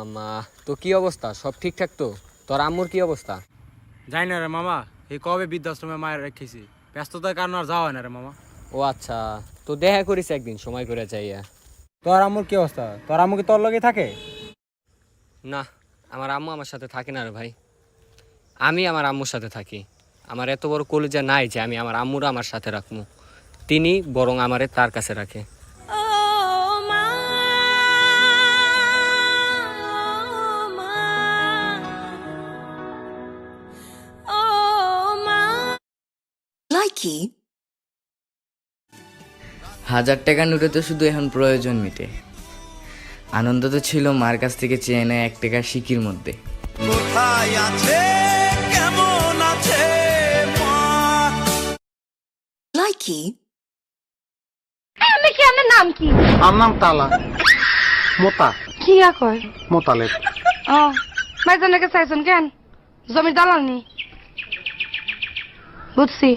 মামা, তো কি অবস্থা? সব ঠিকঠাক তো? তোর আম্মুর কি অবস্থা? যাই না রে মামা, এই কবে বৃদ্ধাশ্রমে মায়ের রেখেছি, ব্যস্ততার কারণে আর যাওয়া হয় না রে মামা। ও আচ্ছা, তো দেখা করিস একদিন সময় করে যাইয়া। তোর আম্মুর কি অবস্থা? তোর আম্মু কি তোর লগে থাকে? না, আমার আম্মু আমার সাথে থাকে না রে ভাই। আমি আমার আম্মুর সাথে থাকি। আমার এত বড় কলিজা নাই যে আমি আমার আম্মুরা আমার সাথে রাখবো। তিনি বরং আমারে তার কাছে রাখে। কি 1000 টাকার নোটে তো শুধু এখন প্রয়োজন মিটে। আনন্দ তো ছিল মার কাছ থেকে চেয়ে নেয় 1 টাকার সিকির মধ্যে। কোথায় আছে, কেমন আছে মা? কি আমি কি আপনার নাম কি? আমার নাম তালা মোতা কি কয় মোতালেব। ও ভাইজানের কাছে আইসন কেন? জমির দালাল নি? বুঝছি,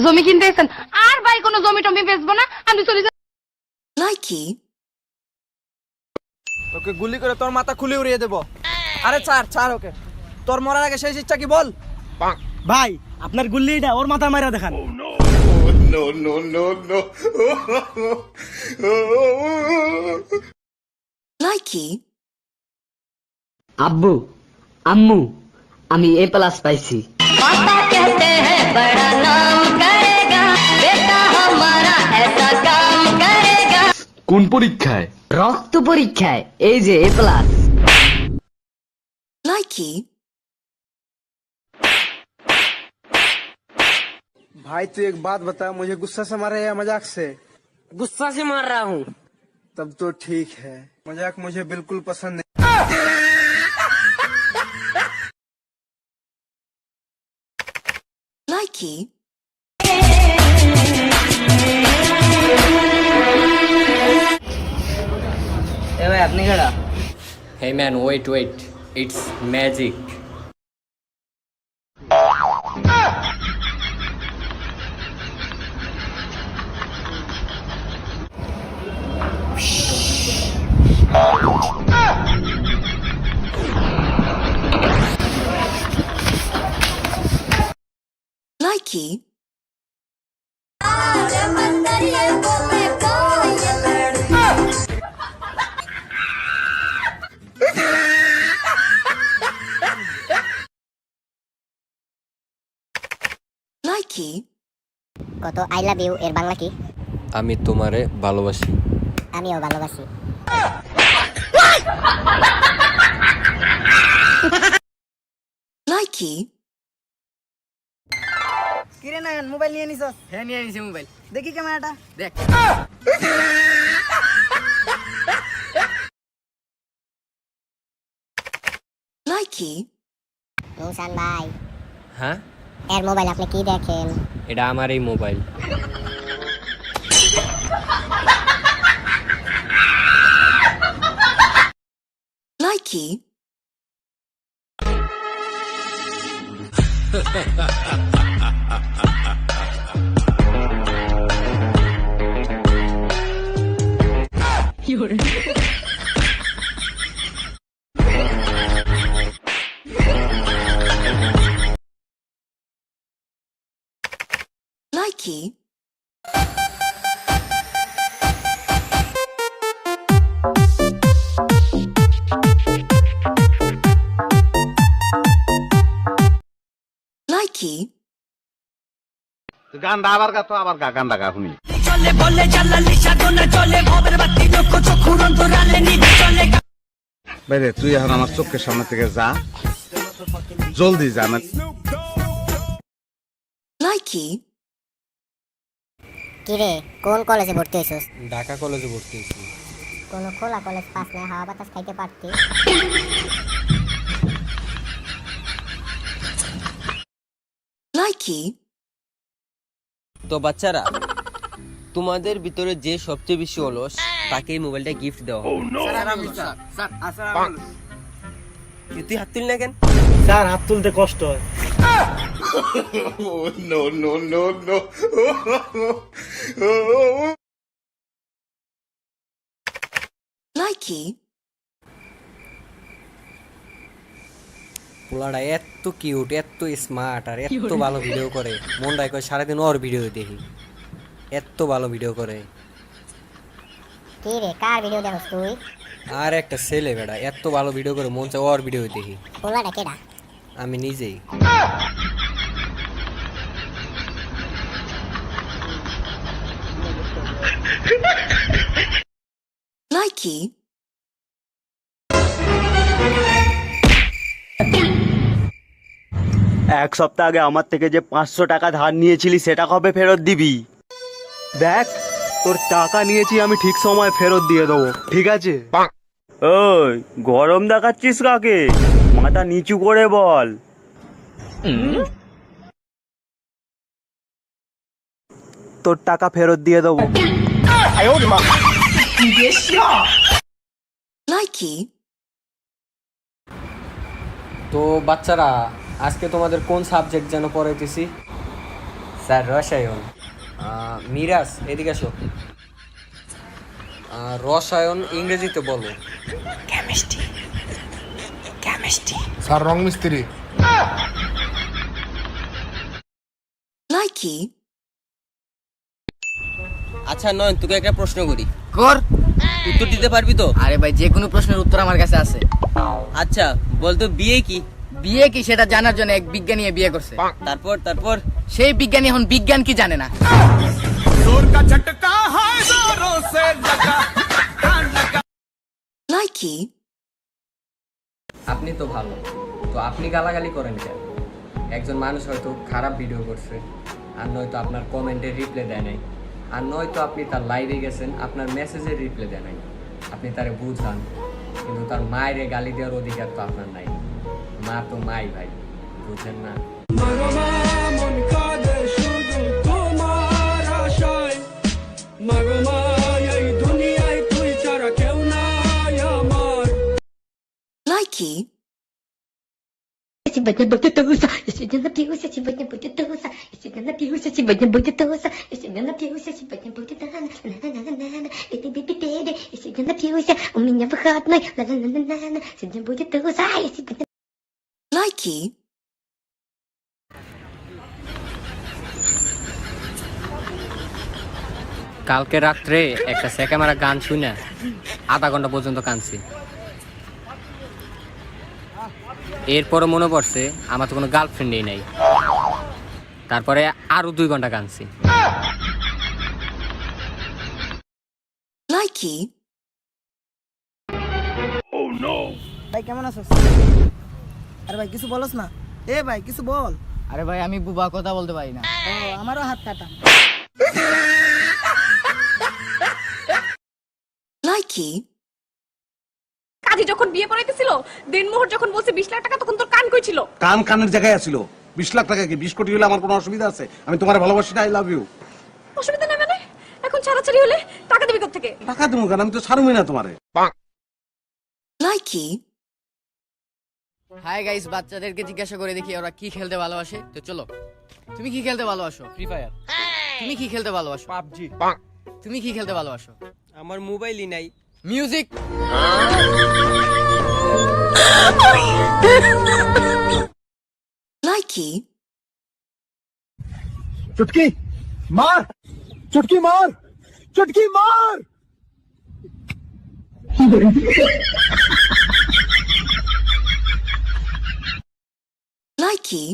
জমি কিনতে আইসেন। আর ভাই কোনো জমি টমি বেচবো না, আমি চলে যাব। কি তোকে গুলি করে তোর মাথা খুলে উড়িয়ে দেবো। আরে ছাড় ছাড় ওকে, তোর মরার আগে শেষ ইচ্ছা কি বল? ভাই আপনার গুল্লিটা ওর মাথা মারা দেখান। কি আব্বু আম্মু আমি A+ পাইছি। কোন পরীক্ষায়? রক্ত পরীক্ষায়। এই যে A+। কি भाई तू एक बात बता, मुझे गुस्सा से मार रहा है या मजाक से? गुस्सा से मार रहा हूँ। तब तो ठीक है, मजाक मुझे बिल्कुल पसंद नहीं। কি এ ভাই আপনি কেডা? Hey man, wait wait, it's magic. কি কি কত আই লাভ ইউ এর বাংলা কি? আমি তোমারে ভালোবাসি। আমিও ভালোবাসি। কি কিরে নায়ন, মোবাইল নিয়ে নিছস? হ্যাঁ নিয়ে নিছি মোবাইল। দেখি ক্যামেরাটা দেখ। কি রোশন ভাই, হ্যাঁ, এর মোবাইল আপনি কি দেখেন? এটা আমার এই মোবাইল। কি কি কি গানটা আবার গা তো আবার গা গানটা গা শুনি। বাইরে তুই এখন আমার চোখের সামনে থেকে যা, জলদি যা না। কি কিরে কোন কলেজে ভর্তি হইছস? ঢাকা কলেজে ভর্তি হয়েছি। কোন খোলা কলেজ পাস না, হাওয়া বাতাস খাইতে পারতি। কি তো বাচ্চারা, তোমাদের ভিতরে যে সবচেয়ে বেশি অলস তাকে এই মোবাইলটা গিফট দেওয়া হবে। তুই হাত তুলি না কেন? স্যার হাত তুলতে কষ্ট হয়। কি পোলাটা এত কিউট, এত স্মার্ট আর এত ভালো ভিডিও করে, মনটাই করে সারাদিন ওর ভিডিও দেখি, এত ভালো ভিডিও করে। কি রে কার ভিডিও দেখছ তুই? আর একটা ছেলে বেটা এত ভালো ভিডিও করে, মন চায় ওর ভিডিও দেখি। পোলাটা কেডা? আমি নিজেই। Likey. এক সপ্তাহ আগে আমার থেকে যে 500 টাকা ধার নিয়েছিলি সেটা কবে ফেরত দিবি? দেখ তোর টাকা নিয়েছি আমি ঠিক সময় ফেরত দিয়ে দেবো, ঠিক আছে? ওই গরম দেখাচ্ছিস কাকে? মাথা নিচু করে বল। তোর টাকা ফেরত দিয়ে দেবো। Likey. তো বাচ্চারা, আজকে তোমাদের কোন সাবজেক্ট যেন পড়াইতেছি? স্যার রসায়ন। মিরাজ এদিকে আসো। রসায়ন ইংরেজিতে বলো। Chemistry. স্যার রং মিস্ত্রি। Likey. আচ্ছা নয়ন, তোকে একটা প্রশ্ন করি, কর। উত্তর দিতে পারবি তো? আরে ভাই, যে কোনো প্রশ্নের উত্তর আমার কাছে আছে। আচ্ছা বলতো বিয়ে কি? বিয়ে কি সেটা জানার জন্য এক বিজ্ঞানী বিয়ে করছে। তারপর তারপর সেই বিজ্ঞানী এখন বিজ্ঞান কি জানে না। Likey. আপনি তো ভালো, তো আপনি গালাগালি করেন কেন? একজন মানুষ হয়তো খারাপ ভিডিও করছে, আর নয়তো আপনার কমেন্টের রিপ্লাই দেয় নাই, আর নয়তো আপনি তার লাইভে গেছেন, আপনার মেসেজের রিপ্লাই দেয় নাই। আপনি তারে বুঝান, কিন্তু তার মায়ের গালি দেওয়ার অধিকার তো আপনার নাই। মা তো মাই ভাই, বুঝেন না? Likey. Сегодня будет туса, я сегодня напьюсь, сегодня будет туса, я сегодня напьюсь, сегодня будет туса, я сегодня напьюсь, сегодня будет на-на-на-на-на-на, это биби-биби, я сегодня напьюсь, у меня выходной, на-на-на-на-на, сегодня будет туса, я сегодня... Likey. কালকে রাত্রে একটা সেকেমারা গান শুনে আধা ঘন্টা পর্যন্ত কাঁদছি। এরপরে মনে পড়ছে আমার তো কোনো গার্লফ্রেন্ডই নাই। তারপরে আরো 2 ঘন্টা কাঁদছি। Likey. ভাই কেমন আছিস? আরে ভাই কিছু বলস না। এ ভাই কিছু বল। আরে ভাই, আমি বুবা, কথা বলতে পারি না। ও আমারও হাত কাটা। Likey. কাজী যখন বিয়ে পড়াইতেছিল, দিনমোহর যখন বলছে 20 লাখ টাকা, তখন তোর কান কই ছিল? কান কানের জায়গায় আছিল। 20 লাখ টাকা কি 20 কোটি হলে আমার কোনো অসুবিধা আছে? আমি তোমার ভালোবাসি, আই লাভ ইউ। অসুবিধা নেই মানে? এখন ছাড়াছাড়ি হলে টাকা দিবি কোত্থেকে? টাকা দেবো কেন? আমি তো ছাড়বই না তোমারে। Likey. হাই গাইস, বাচ্চাদেরকে জিজ্ঞাসা করে দেখি ওরা কি খেলতে ভালোবাসে। তো চলো, তুমি কি খেলতে ভালোবাসো? Free fire. তুমি কি খেলতে ভালোবাসো? পাবজি। তুমি কি খেলতে ভালোবাসো? আমার মোবাইলই নাই। মিউজিক। Likey. চুটকি মার, চুটকি মার, চুটকি মার। Likey.